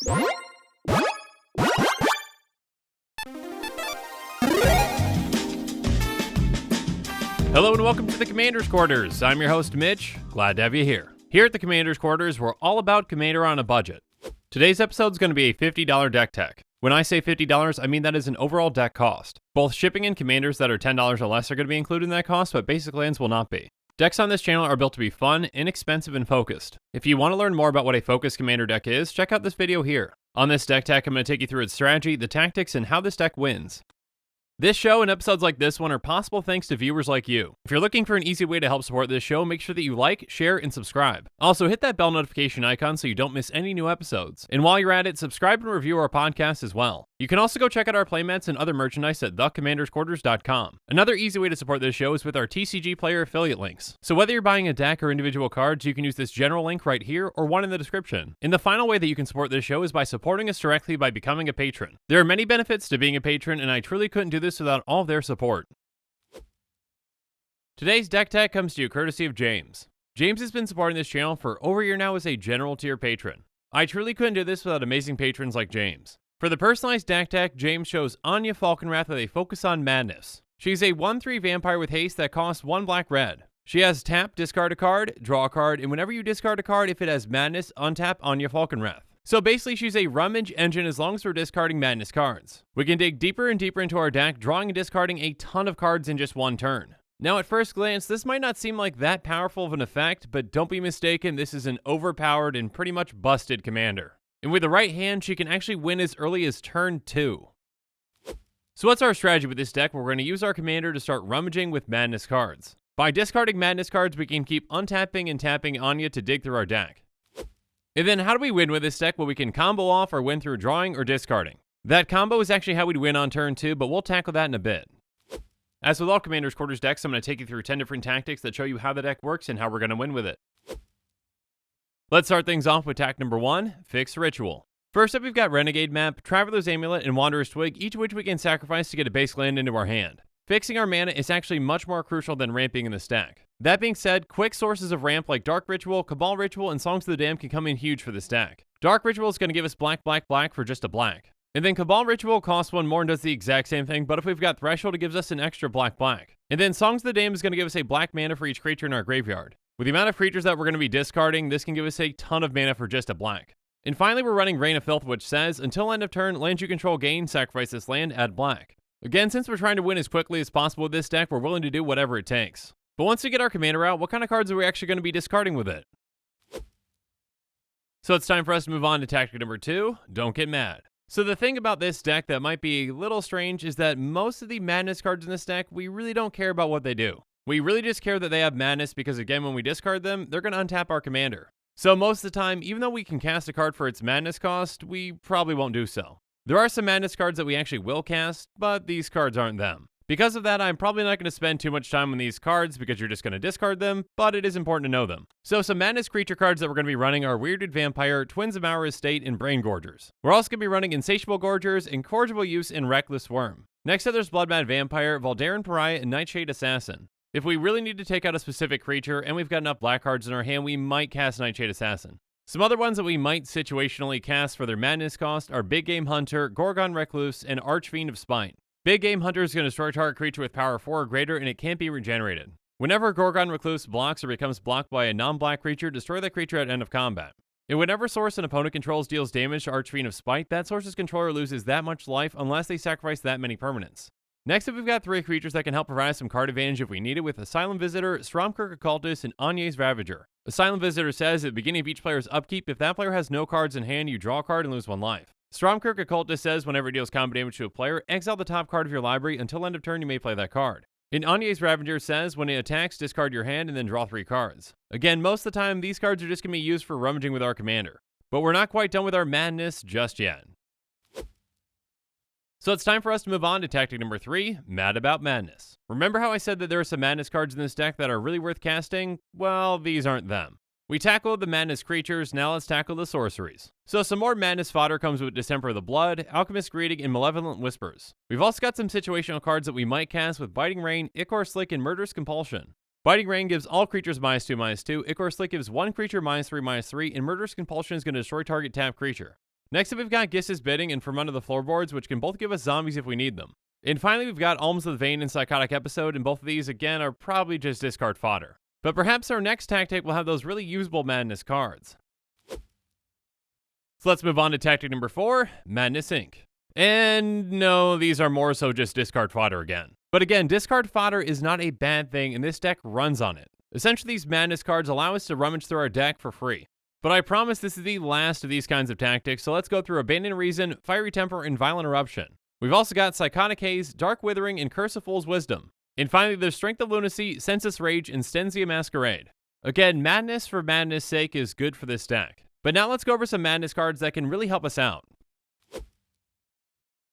Hello and welcome to the Commander's Quarters. I'm your host Mitch, glad to have you here. Here at the Commander's Quarters, we're all about Commander on a budget. Today's episode is going to be a $50 deck tech. When I say $50, I mean that is an overall deck cost. Both shipping and commanders that are $10 or less are going to be included in that cost, but basic lands will not be. Decks on this channel are built to be fun, inexpensive, and focused. If you want to learn more about what a focused commander deck is, check out this video here. On this deck tech, I'm going to take you through its strategy, the tactics, and how this deck wins. This show and episodes like this one are possible thanks to viewers like you. If you're looking for an easy way to help support this show, make sure that you like, share, and subscribe. Also, hit that bell notification icon so you don't miss any new episodes. And while you're at it, subscribe and review our podcast as well. You can also go check out our playmats and other merchandise at thecommandersquarters.com. Another easy way to support this show is with our TCGplayer affiliate links. So whether you're buying a deck or individual cards, you can use this general link right here or one in the description. And the final way that you can support this show is by supporting us directly by becoming a patron. There are many benefits to being a patron, and I truly couldn't do this without all of their support. Today's deck tech comes to you courtesy of James. James has been supporting this channel for over a year now as a general tier patron. I truly couldn't do this without amazing patrons like James. For the personalized deck tech, James chose Anje Falkenrath with a focus on madness. She's a 1/3 vampire with haste that costs 1 black-red. She has tap, discard a card, draw a card, and whenever you discard a card, if it has madness, untap Anje Falkenrath. So basically, she's a Rummage engine as long as we're discarding madness cards. We can dig deeper and deeper into our deck, drawing and discarding a ton of cards in just one turn. Now at first glance, this might not seem like that powerful of an effect, but don't be mistaken, this is an overpowered and pretty much busted commander. And with the right hand, she can actually win as early as turn 2. So what's our strategy with this deck? We're going to use our commander to start rummaging with madness cards. By discarding madness cards, we can keep untapping and tapping Anya to dig through our deck. And then how do we win with this deck? Well, we can combo off or win through drawing or discarding. That combo is actually how we'd win on turn 2, but we'll tackle that in a bit. As with all Commander's Quarters decks, I'm going to take you through 10 different tactics that show you how the deck works and how we're going to win with it. Let's start things off with tack number 1, Fix Ritual. First up, we've got Renegade Map, Traveler's Amulet, and Wanderer's Twig, each of which we can sacrifice to get a base land into our hand. Fixing our mana is actually much more crucial than ramping in the stack. That being said, quick sources of ramp like Dark Ritual, Cabal Ritual, and Songs of the Damned can come in huge for the stack. Dark Ritual is going to give us black, black, black for just a black. And then Cabal Ritual costs 1 more and does the exact same thing, but if we've got Threshold, it gives us an extra black, black. And then Songs of the Damned is going to give us a black mana for each creature in our graveyard. With the amount of creatures that we're going to be discarding, this can give us a ton of mana for just a black. And finally, we're running Reign of Filth, which says, until end of turn, lands you control gain, sacrifice this land, add black. Again, since we're trying to win as quickly as possible with this deck, we're willing to do whatever it takes. But once we get our commander out, what kind of cards are we actually going to be discarding with it? So it's time for us to move on to tactic number 2, Don't Get Mad. So the thing about this deck that might be a little strange is that most of the madness cards in this deck, we really don't care about what they do. We really just care that they have madness because, again, when we discard them, they're going to untap our commander. So most of the time, even though we can cast a card for its madness cost, we probably won't do so. There are some madness cards that we actually will cast, but these cards aren't them. Because of that, I'm probably not going to spend too much time on these cards because you're just going to discard them, but it is important to know them. So some madness creature cards that we're going to be running are Weirded Vampire, Twins of Our Estate, and Brain Gorgers. We're also going to be running Insatiable Gorgers, Incorrigible Use, and Reckless Worm. Next up, there's Bloodmad Vampire, Valdaran Pariah, and Nightshade Assassin. If we really need to take out a specific creature and we've got enough black cards in our hand, we might cast Nightshade Assassin. Some other ones that we might situationally cast for their madness cost are Big Game Hunter, Gorgon Recluse, and Archfiend of Spite. Big Game Hunter is going to destroy a target creature with power 4 or greater, and it can't be regenerated. Whenever Gorgon Recluse blocks or becomes blocked by a non-black creature, destroy that creature at end of combat. And whenever source an opponent controls deals damage to Archfiend of Spite, that source's controller loses that much life unless they sacrifice that many permanents. Next up, we've got 3 creatures that can help provide us some card advantage if we need it with Asylum Visitor, Stromkirk Occultist, and Anje's Ravager. Asylum Visitor says at the beginning of each player's upkeep, if that player has no cards in hand, you draw a card and lose 1 life. Stromkirk Occultist says whenever it deals combat damage to a player, exile the top card of your library until end of turn you may play that card. And Anje's Ravager says when it attacks, discard your hand and then draw 3 cards. Again, most of the time, these cards are just going to be used for rummaging with our commander. But we're not quite done with our madness just yet. So it's time for us to move on to tactic number 3, Mad About Madness. Remember how I said that there are some madness cards in this deck that are really worth casting? Well, these aren't them. We tackled the madness creatures, now let's tackle the sorceries. So some more madness fodder comes with Distemper of the Blood, Alchemist Greeting, and Malevolent Whispers. We've also got some situational cards that we might cast with Biting Rain, Ichor Slick, and Murderous Compulsion. Biting Rain gives all creatures -2/-2, Ichor Slick gives one creature -3/-3, and Murderous Compulsion is going to destroy target tapped creature. Next up, we've got Giss's Bidding and From Under the Floorboards, which can both give us zombies if we need them. And finally, we've got Alms of the Vein and Psychotic Episode, and both of these, again, are probably just discard fodder. But perhaps our next tactic will have those really usable Madness cards. So let's move on to tactic number 4, Madness Inc. And no, these are more so just discard fodder again. But again, discard fodder is not a bad thing, and this deck runs on it. Essentially, these Madness cards allow us to rummage through our deck for free. But I promise this is the last of these kinds of tactics, so let's go through Abandoned Reason, Fiery Temper, and Violent Eruption. We've also got Psychotic Haze, Dark Withering, and Curse of Fool's Wisdom. And finally, there's Strength of Lunacy, Sensus Rage, and Stenzia Masquerade. Again, Madness for madness' sake is good for this deck. But now let's go over some Madness cards that can really help us out.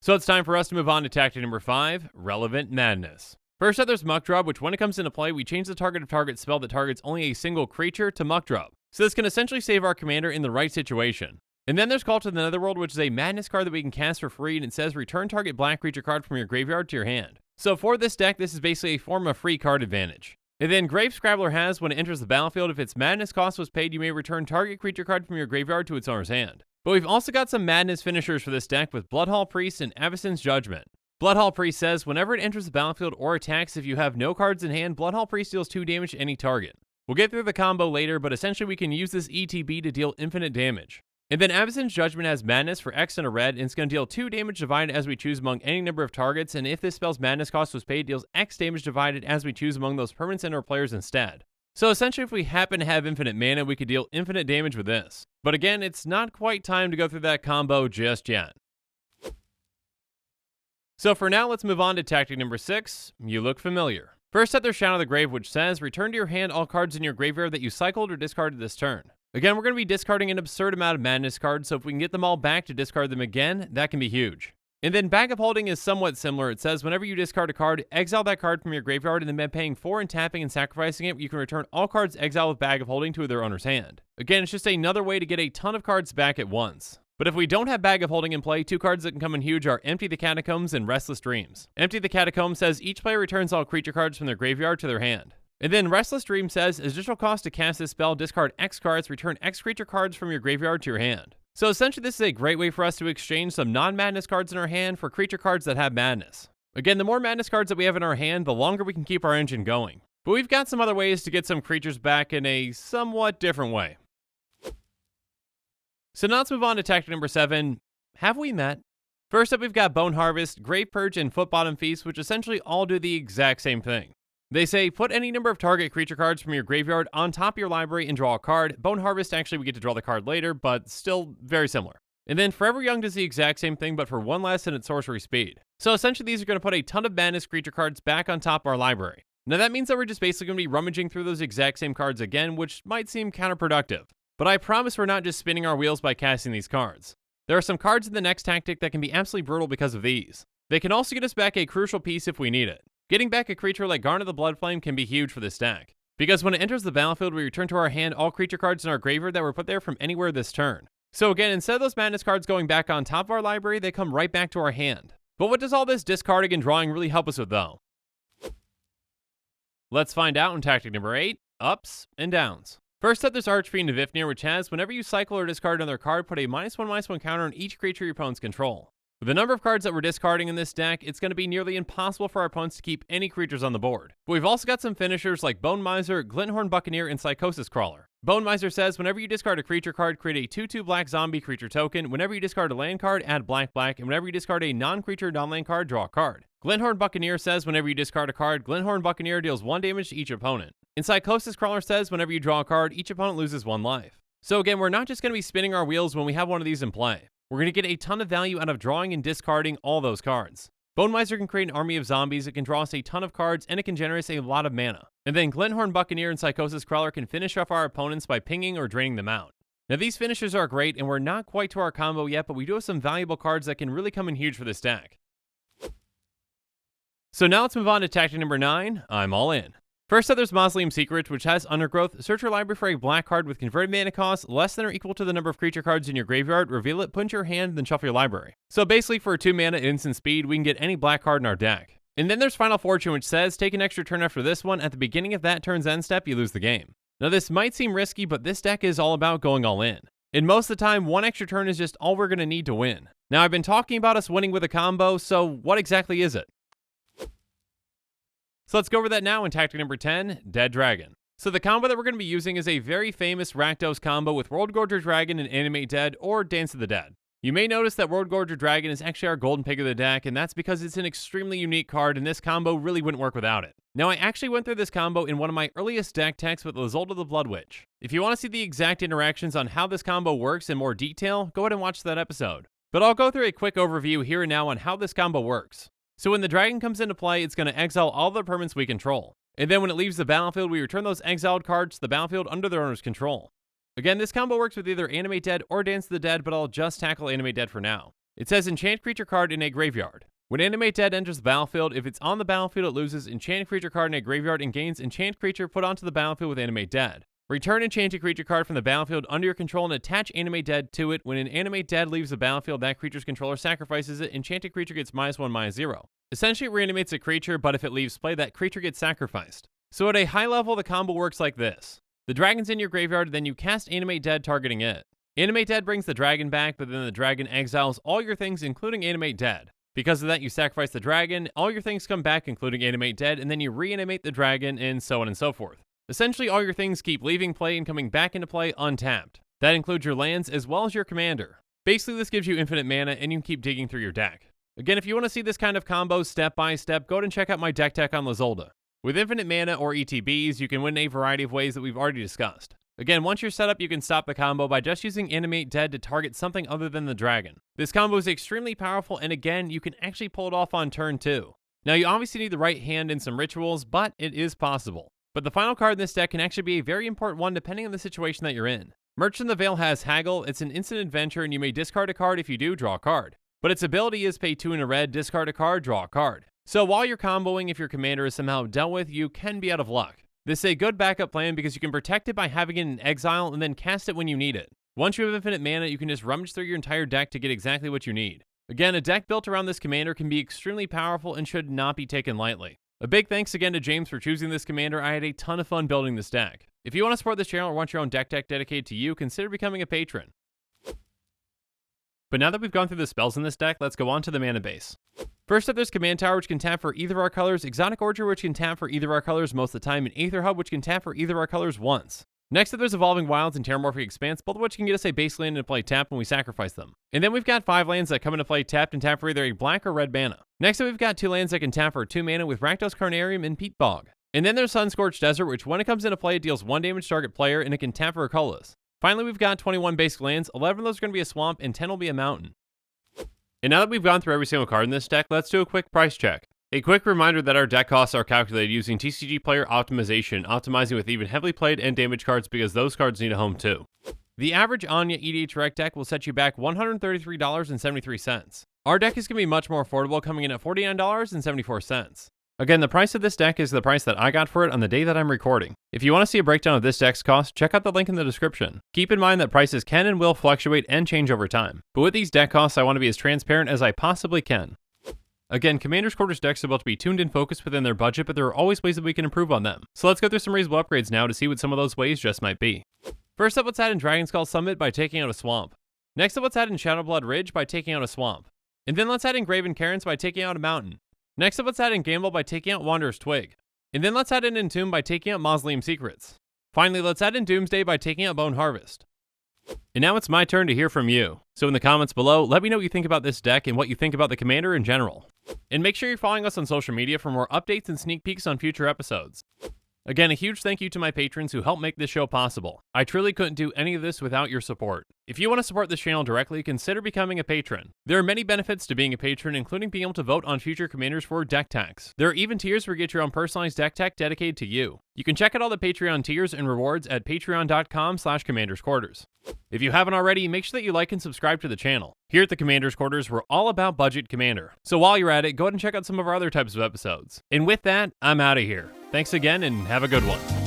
So it's time for us to move on to tactic number 5, Relevant Madness. First up, there's Muck Drub, which when it comes into play, we change the target of target spell that targets only a single creature to Muck Drub. So this can essentially save our commander in the right situation. And then there's Call to the Netherworld, which is a Madness card that we can cast for free, and it says return target black creature card from your graveyard to your hand. So for this deck, this is basically a form of free card advantage. And then Grave Scrabbler has, when it enters the battlefield, if its Madness cost was paid, you may return target creature card from your graveyard to its owner's hand. But we've also got some Madness finishers for this deck with Bloodhall Priest and Avacyn's Judgment. Bloodhall Priest says, whenever it enters the battlefield or attacks, if you have no cards in hand, Bloodhall Priest deals 2 damage to any target. We'll get through the combo later, but essentially we can use this ETB to deal infinite damage. And then Avacyn's Judgment has Madness for X and a red, and it's going to deal 2 damage divided as we choose among any number of targets, and if this spell's Madness cost was paid, it deals X damage divided as we choose among those permanents and/or players instead. So essentially, if we happen to have infinite mana, we could deal infinite damage with this. But again, it's not quite time to go through that combo just yet. So for now, let's move on to tactic number 6, You Look Familiar. First up, there's Shadow of the Grave, which says, return to your hand all cards in your graveyard that you cycled or discarded this turn. Again, we're going to be discarding an absurd amount of Madness cards, so if we can get them all back to discard them again, that can be huge. And then Bag of Holding is somewhat similar. It says, whenever you discard a card, exile that card from your graveyard, and then by paying 4 and tapping and sacrificing it, you can return all cards exiled with Bag of Holding to their owner's hand. Again, it's just another way to get a ton of cards back at once. But if we don't have Bag of Holding in play, 2 cards that can come in huge are Empty the Catacombs and Restless Dreams. Empty the Catacombs says each player returns all creature cards from their graveyard to their hand. And then Restless Dream says, additional cost to cast this spell, discard X cards, return X creature cards from your graveyard to your hand. So essentially this is a great way for us to exchange some non-Madness cards in our hand for creature cards that have Madness. Again, the more Madness cards that we have in our hand, the longer we can keep our engine going. But we've got some other ways to get some creatures back in a somewhat different way. So now let's move on to tactic number 7, Have We Met? First up, we've got Bone Harvest, Grave Purge, and Foot Bottom Feast, which essentially all do the exact same thing. They say, put any number of target creature cards from your graveyard on top of your library and draw a card. Bone Harvest, actually we get to draw the card later, but still very similar. And then Forever Young does the exact same thing, but for 1 less than its sorcery speed. So essentially these are going to put a ton of Madness creature cards back on top of our library. Now that means that we're just basically going to be rummaging through those exact same cards again, which might seem counterproductive. But I promise we're not just spinning our wheels by casting these cards. There are some cards in the next tactic that can be absolutely brutal because of these. They can also get us back a crucial piece if we need it. Getting back a creature like Garnet the Bloodflame can be huge for this deck, because when it enters the battlefield, we return to our hand all creature cards in our graveyard that were put there from anywhere this turn. So again, instead of those Madness cards going back on top of our library, they come right back to our hand. But what does all this discarding and drawing really help us with though? Let's find out in tactic number 8, Ups and Downs. First up, there's Archfiend of Ifnir, which has, whenever you cycle or discard another card, put a -1/-1 counter on each creature your opponents control. With the number of cards that we're discarding in this deck, it's going to be nearly impossible for our opponents to keep any creatures on the board. But we've also got some finishers like Bone Miser, Glinthorn Buccaneer, and Psychosis Crawler. Bone Miser says, whenever you discard a creature card, create a 2/2 black zombie creature token. Whenever you discard a land card, add black, and whenever you discard a non-creature non-land card, draw a card. Glinthorn Buccaneer says, whenever you discard a card, Glinthorn Buccaneer deals 1 damage to each opponent. And Psychosis Crawler says, whenever you draw a card, each opponent loses 1 life. So again, we're not just going to be spinning our wheels when we have one of these in play. We're going to get a ton of value out of drawing and discarding all those cards. Bone Miser can create an army of zombies, it can draw us a ton of cards, and it can generate a lot of mana. And then Glinthorn Buccaneer and Psychosis Crawler can finish off our opponents by pinging or draining them out. Now these finishes are great, and we're not quite to our combo yet, but we do have some valuable cards that can really come in huge for this deck. So now let's move on to tactic number 9, I'm all in. First up, there's Mausoleum Secret, which has Undergrowth. Search your library for a black card with converted mana cost less than or equal to the number of creature cards in your graveyard, reveal it, put into your hand, then shuffle your library. So basically for 2 mana and instant speed, we can get any black card in our deck. And then there's Final Fortune, which says, take an extra turn after this one. At the beginning of that turn's end step, you lose the game. Now this might seem risky, but this deck is all about going all in. And most of the time, one extra turn is just all we're going to need to win. Now, I've been talking about us winning with a combo, so what exactly is it? So let's go over that now in tactic number 10, Dead Dragon. So the combo that we're going to be using is a very famous Rakdos combo with World Gorger Dragon and Animate Dead or Dance of the Dead. You may notice that World Gorger Dragon is actually our golden pick of the deck, and that's because it's an extremely unique card, and this combo really wouldn't work without it. Now, I actually went through this combo in one of my earliest deck techs with Lizolda the Blood Witch. If you want to see the exact interactions on how this combo works in more detail, go ahead and watch that episode. But I'll go through a quick overview here and now on how this combo works. So when the dragon comes into play, it's going to exile all the permanents we control. And then when it leaves the battlefield, we return those exiled cards to the battlefield under their owner's control. Again, this combo works with either Animate Dead or Dance of the Dead, but I'll just tackle Animate Dead for now. It says enchant creature card in a graveyard. When Animate Dead enters the battlefield, if it's on the battlefield, it loses enchant creature card in a graveyard and gains enchant creature put onto the battlefield with Animate Dead. Return enchanted creature card from the battlefield under your control and attach Animate Dead to it. When an Animate Dead leaves the battlefield, that creature's controller sacrifices it. Enchanted creature gets -1/-0. Essentially, it reanimates a creature, but if it leaves play, that creature gets sacrificed. So at a high level, the combo works like this. The dragon's in your graveyard, then you cast Animate Dead targeting it. Animate Dead brings the dragon back, but then the dragon exiles all your things, including Animate Dead. Because of that, you sacrifice the dragon, all your things come back, including Animate Dead, and then you reanimate the dragon, and so on and so forth. Essentially, all your things keep leaving play and coming back into play untapped. That includes your lands as well as your commander. Basically, this gives you infinite mana, and you can keep digging through your deck. Again, if you want to see this kind of combo step by step, go ahead and check out my deck tech on Lizolda. With infinite mana or ETBs, you can win in a variety of ways that we've already discussed. Again, once you're set up, you can stop the combo by just using Animate Dead to target something other than the dragon. This combo is extremely powerful, and again, you can actually pull it off on turn 2. Now, you obviously need the right hand and some rituals, but it is possible. But the final card in this deck can actually be a very important one depending on the situation that you're in. Merchant of the Veil has Haggle. It's an instant adventure, and you may discard a card. If you do, draw a card. But its ability is pay 2 in a red, discard a card, draw a card. So while you're comboing, if your commander is somehow dealt with, you can be out of luck. This is a good backup plan because you can protect it by having it in exile and then cast it when you need it. Once you have infinite mana, you can just rummage through your entire deck to get exactly what you need. Again, a deck built around this commander can be extremely powerful and should not be taken lightly. A big thanks again to James for choosing this commander. I had a ton of fun building this deck. If you want to support this channel or want your own deck tech dedicated to you, consider becoming a patron. But now that we've gone through the spells in this deck, let's go on to the mana base. First up, there's Command Tower, which can tap for either of our colors, Exotic Orchard, which can tap for either of our colors most of the time, and Aether Hub, which can tap for either of our colors once. Next up, there's Evolving Wilds and Terramorphic Expanse, both of which can get us a base land and play tap when we sacrifice them. And then we've got 5 lands that come into play tapped and tap for either a black or red mana. Next up, we've got 2 lands that can tap for 2 mana with Rakdos Carnarium and Peat Bog. And then there's Sunscorched Desert, which when it comes into play, it deals 1 damage to target player, and it can tap for a colorless. Finally, we've got 21 basic lands, 11 of those are going to be a swamp, and 10 will be a mountain. And now that we've gone through every single card in this deck, let's do a quick price check. A quick reminder that our deck costs are calculated using TCGplayer optimization, optimizing with even heavily played and damaged cards because those cards need a home too. The average Anje EDH rec deck will set you back $133.73. Our deck is going to be much more affordable, coming in at $49.74. Again, the price of this deck is the price that I got for it on the day that I'm recording. If you want to see a breakdown of this deck's cost, check out the link in the description. Keep in mind that prices can and will fluctuate and change over time. But with these deck costs, I want to be as transparent as I possibly can. Again, Commander's Quarters decks are built to be tuned and focused within their budget, but there are always ways that we can improve on them. So let's go through some reasonable upgrades now to see what some of those ways just might be. First up, let's add in Dragon Skull Summit by taking out a swamp. Next up, let's add in Shadowblood Ridge by taking out a swamp. And then let's add in Graven Cairns by taking out a mountain. Next up, let's add in Gamble by taking out Wanderer's Twig. And then let's add in Entomb by taking out Mausoleum Secrets. Finally, let's add in Doomsday by taking out Bone Harvest. And now it's my turn to hear from you. So in the comments below, let me know what you think about this deck and what you think about the commander in general. And make sure you're following us on social media for more updates and sneak peeks on future episodes. Again, a huge thank you to my patrons who help make this show possible. I truly couldn't do any of this without your support. If you want to support this channel directly, consider becoming a patron. There are many benefits to being a patron, including being able to vote on future commanders for deck techs. There are even tiers where you get your own personalized deck tech dedicated to you. You can check out all the Patreon tiers and rewards at patreon.com/commandersquarters. If you haven't already, make sure that you like and subscribe to the channel. Here at the Commander's Quarters, we're all about budget commander. So while you're at it, go ahead and check out some of our other types of episodes. And with that, I'm out of here. Thanks again and have a good one.